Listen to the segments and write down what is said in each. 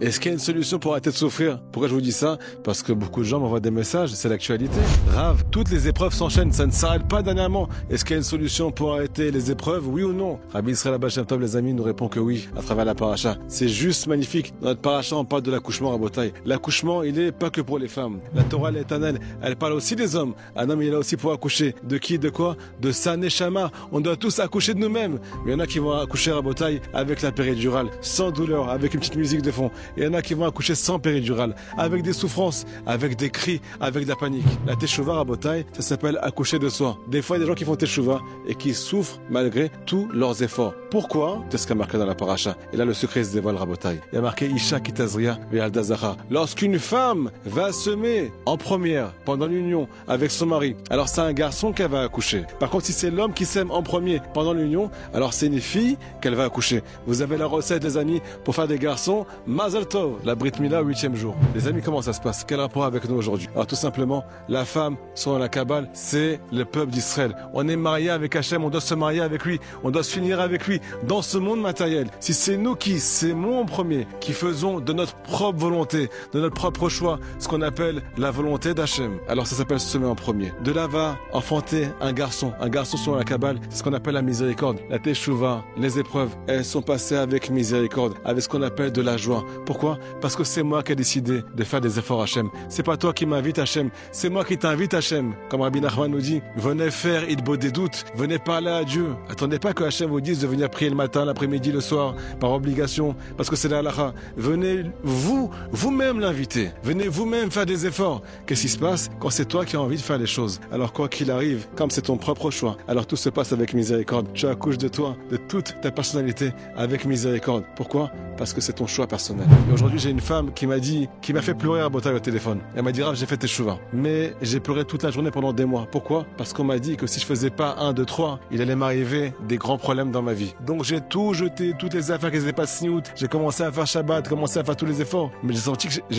Est-ce qu'il y a une solution pour arrêter de souffrir? Pourquoi je vous dis ça? Parce que beaucoup de gens m'envoient des messages, c'est l'actualité. Rav, toutes les épreuves s'enchaînent, ça ne s'arrête pas dernièrement. Est-ce qu'il y a une solution pour arrêter les épreuves, oui ou non? Rabbi Israël Abba Shem Tov, les amis, nous répond que oui, à travers la paracha. C'est juste magnifique. Dans notre paracha, on parle de l'accouchement, Rabotai. L'accouchement, il est pas que pour les femmes. La Torah, l'éternelle, elle parle aussi des hommes. Un homme, il est là aussi pour accoucher. De qui, de quoi? De sa neshama. On doit tous accoucher de nous-mêmes. Mais il y en a qui vont accoucher, Rabotai, avec la péridurale, sans douleur, avec une petite musique de fond. Et il y en a qui vont accoucher sans péridurale, avec des souffrances, avec des cris, avec de la panique. La teshuva, Rabotai, ça s'appelle accoucher de soi. Des fois, il y a des gens qui font teshuva et qui souffrent malgré tous leurs efforts. Pourquoi? C'est ce qu'il y a marqué dans la paracha. Et là, le secret se dévoile, Rabotai. Il y a marqué Isha Kitazria Ve'alda Zachar. Lorsqu'une femme va semer en première pendant l'union avec son mari, alors c'est un garçon qu'elle va accoucher. Par contre, si c'est l'homme qui sème en premier pendant l'union, alors c'est une fille qu'elle va accoucher. Vous avez la recette, les amis, pour faire des garçons. Mazel Tov, la Brit Mila au 8e jour. Les amis, comment ça se passe? Quel rapport avec nous aujourd'hui? Alors tout simplement, la femme, selon la Kabbale, c'est le peuple d'Israël. On est marié avec Hachem, on doit se marier avec lui, on doit se finir avec lui dans ce monde matériel. Si c'est nous qui, c'est moi en premier, qui faisons de notre propre volonté, de notre propre choix, ce qu'on appelle la volonté d'Hachem, alors ça s'appelle semer en premier. De là va enfanter un garçon. Un garçon selon la Kabbale, c'est ce qu'on appelle la miséricorde. La teshuva, les épreuves, elles sont passées avec miséricorde, avec ce qu'on appelle de la joie. Pourquoi? Parce que c'est moi qui ai décidé de faire des efforts Hachem. C'est pas toi qui m'invite Hachem, c'est moi qui t'invite Hachem. Comme Rabbi Nachman nous dit, venez faire Idbo des doutes, venez parler à Dieu. Attendez pas que Hachem vous dise de venir prier le matin, l'après-midi, le soir, par obligation, parce que c'est la halakha. Venez vous-même l'inviter. Venez vous-même faire des efforts. Qu'est-ce qui se passe quand c'est toi qui as envie de faire les choses? Alors quoi qu'il arrive, comme c'est ton propre choix, alors tout se passe avec miséricorde. Tu accouches de toi, de toute ta personnalité avec miséricorde. Pourquoi? Parce que c'est ton choix personnel. Et aujourd'hui, j'ai une femme qui m'a fait pleurer à Botaï au téléphone. Elle m'a dit, Rav, j'ai fait teshuva. Mais j'ai pleuré toute la journée pendant des mois. Pourquoi? Parce qu'on m'a dit que si je faisais pas 1, 2, 3, il allait m'arriver des grands problèmes dans ma vie. Donc j'ai tout jeté, toutes les affaires qui n'étaient pas sniout. J'ai commencé à faire Shabbat, commencé à faire tous les efforts. Mais j'ai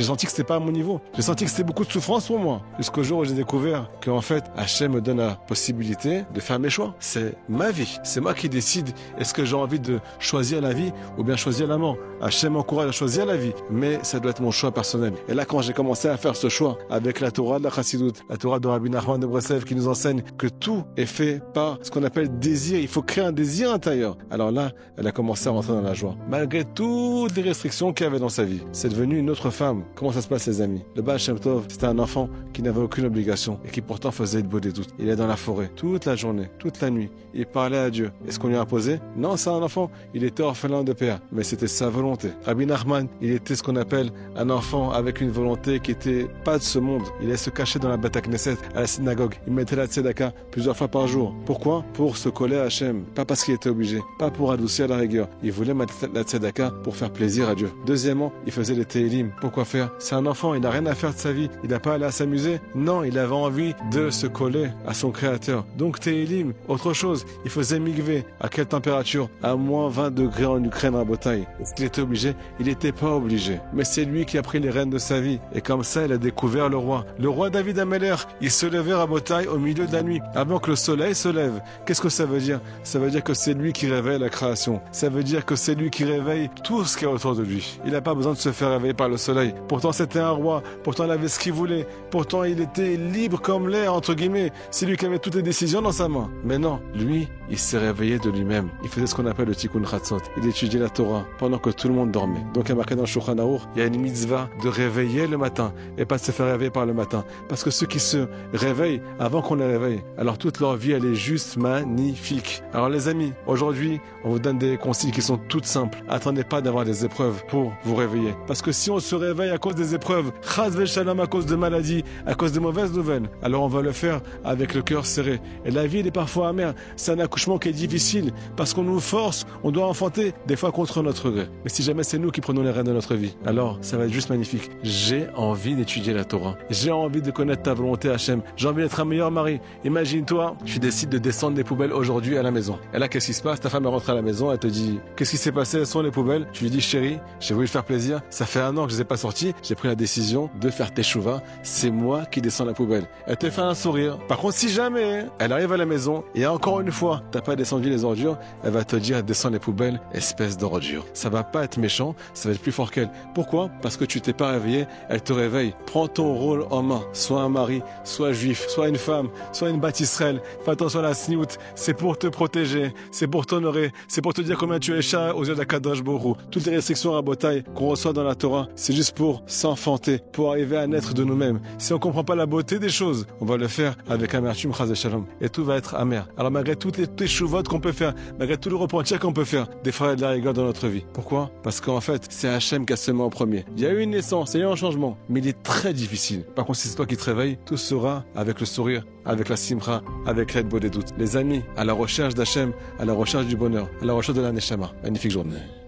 senti que c'était pas à mon niveau. J'ai senti que c'était beaucoup de souffrance pour moi. Jusqu'au jour où j'ai découvert qu'en fait, Hachem me donne la possibilité de faire mes choix. C'est ma vie. C'est moi qui décide est-ce que j'ai envie de choisir la vie ou bien choisir la mort. Hachem m'encourage à choisir la vie. Mais ça doit être mon choix personnel. Et là, quand j'ai commencé à faire ce choix avec la Torah de la Chassidut, la Torah de Rabbi Nachman de Breslev qui nous enseigne que tout est fait par ce qu'on appelle désir. Il faut créer un désir intérieur. Alors là, elle a commencé à rentrer dans la joie. Malgré toutes les restrictions qu'il y avait dans sa vie. C'est devenu une autre femme. Comment ça se passe, les amis? Le Baal Shem Tov, c'était un enfant qui n'avait aucune obligation et qui pourtant faisait le beau des doutes. Il est dans la forêt toute la journée, toute la nuit. Il parlait à Dieu. Est-ce qu'on lui a imposé? Non, c'est un enfant. Il était orphelin de père. Mais c'était sa volonté. Rabbi Nachman, il était ce qu'on appelle un enfant avec une volonté qui était pas de ce monde. Il allait se cacher dans la Beth Knesset, à la synagogue. Il mettait la tzedaka plusieurs fois par jour. Pourquoi? Pour se coller à Hachem. Pas parce qu'il était obligé. Pas pour adoucir la rigueur. Il voulait mettre la tzedaka pour faire plaisir à Dieu. Deuxièmement, il faisait les télim. Pourquoi faire? C'est un enfant, il n'a rien à faire de sa vie. Il n'a pas à aller à s'amuser. Non, il avait envie de se coller à son créateur. Donc télim, autre chose. Il faisait mikvé. À quelle température? À moins 20 degrés en Ukraine, à Botaï. Est-ce qu'il était obligé? Il n'était pas obligé. Mais c'est lui qui a pris les rênes de sa vie. Et comme ça, il a découvert le roi. Le roi David Ameler, il se levait à Botaï au milieu de la nuit, avant que le soleil se lève. Qu'est-ce que ça veut dire? Ça veut dire que c'est lui qui réveille la création. Ça veut dire que c'est lui qui réveille tout ce qui est autour de lui. Il n'a pas besoin de se faire réveiller par le soleil. Pourtant, c'était un roi. Pourtant, il avait ce qu'il voulait. Pourtant, il était libre comme l'air, entre guillemets. C'est lui qui avait toutes les décisions dans sa main. Mais non, lui, il s'est réveillé de lui-même. Il faisait ce qu'on appelle le tikkun chatzot. Il étudiait la Torah pendant que tout le monde dormait. Donc, il y a marqué dans le Shulchan Aruch, il y a une mitzvah de réveiller le matin et pas de se faire réveiller par le matin. Parce que ceux qui se réveillent avant qu'on les réveille, alors toute leur vie, elle est juste magnifique. Alors les amis, aujourd'hui, on vous donne des consignes qui sont toutes simples. Attendez pas d'avoir des épreuves pour vous réveiller. Parce que si on se réveille à cause des épreuves, chas v'shalom, à cause de maladies, à cause de mauvaises nouvelles, alors on va le faire avec le cœur serré. Et la vie, elle est parfois amère. C'est un accouchement qui est difficile parce qu'on nous force, on doit enfanter, des fois contre notre gré. Mais si jamais c'est nous qui prenons les rênes de notre vie, alors ça va être juste magnifique. J'ai envie d'étudier la Torah. J'ai envie de connaître ta volonté, Hachem. J'ai envie d'être un meilleur mari. Imagine-toi, tu décides de descendre les poubelles aujourd'hui à la maison. Et là, qu'est-ce qui se passe? Ta femme rentre à la maison, elle te dit, qu'est-ce qui s'est passé? Elles sont les poubelles. Tu lui dis, chérie, j'ai voulu te faire plaisir. Ça fait 1 an que je les ai pas sorties. J'ai pris la décision de faire teshuva. C'est moi qui descends la poubelle. Elle te fait un sourire. Par contre, si jamais elle arrive à la maison et encore une fois, t'as pas descendu les ordures, elle va te dire, descends les poubelles, espèce d'ordure. Ça va pas être méchant, ça va être plus plus fort qu'elle. Pourquoi? Parce que tu t'es pas réveillé, elle te réveille. Prends ton rôle en main. Sois un mari, sois juif, sois une femme, sois une Bat Israël. Fais attention à la sniout. C'est pour te protéger, c'est pour t'honorer, c'est pour te dire combien tu es cher aux yeux d'Akadosh Baruch Hu. Toutes les restrictions à Botaï qu'on reçoit dans la Torah, c'est juste pour s'enfanter, pour arriver à naître de nous-mêmes. Si on comprend pas la beauté des choses, on va le faire avec amertume, chas shalom. Et tout va être amer. Alors malgré toutes les chouvotes qu'on peut faire, malgré tout le repentir qu'on peut faire, des fois il y a de la rigueur dans notre vie. Pourquoi? Parce qu'en fait, c'est Hachem qui a semé en premier. Il y a eu une naissance, il y a eu un changement, mais il est très difficile. Par contre, si c'est toi qui te réveilles, tout sera avec le sourire, avec la simcha, avec l'aide des doutes. Les amis, à la recherche d'Hachem, à la recherche du bonheur, à la recherche de la neshama. Magnifique journée.